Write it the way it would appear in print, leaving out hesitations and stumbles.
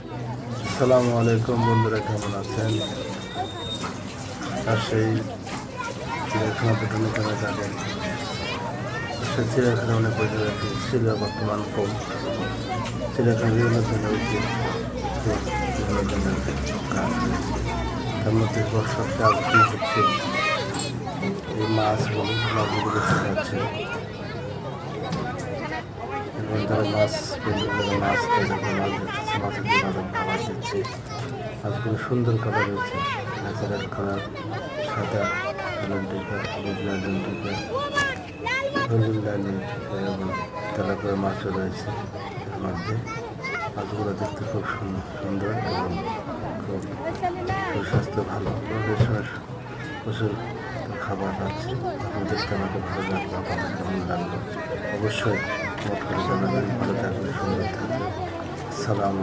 আসসালামু আলাইকুম বন্ধুরা, কেমন আছেন? রাজশাহী চিড়িয়াখানা পর্যটন কেন্দ্রে থাকেন। সে চিড়িয়াখানা অনেক পর্যটক ছিল, বর্তমান কম। চিড়িয়াখানা বিভিন্ন ধরনের উদ্ভিদ, বিভিন্ন ধরনের গাছ রয়েছে। তার মধ্যে সবচেয়ে আকর্ষণীয় হচ্ছে এই মাছগুলো দেখতে পাচ্ছে। এবং তারা মাছ মাছ দেখতেছে, মাছের দিয়ে মাছের খাবার দিচ্ছে। মাছগুলো সুন্দর কালার রয়েছে, ন্যাচারাল কালার, সাদা কালার টিকা, হলুদ লাইন টিকা, হলুদ লাইনের টিকা এবং তেলাপিয়া মাছও রয়েছে এর মধ্যে। মাছগুলো দেখতে খুব সুন্দর এবং খুব সুস্বাস্থ্য ভালো। প্রচুর খাবার আছে। দেখতে আমাকে ভালো লাগলো, আপনাদের কেমন লাগলো অবশ্যই মত করে জানাবেন। ভালো থাকবে, সুন্দর থাকবে। সালাম।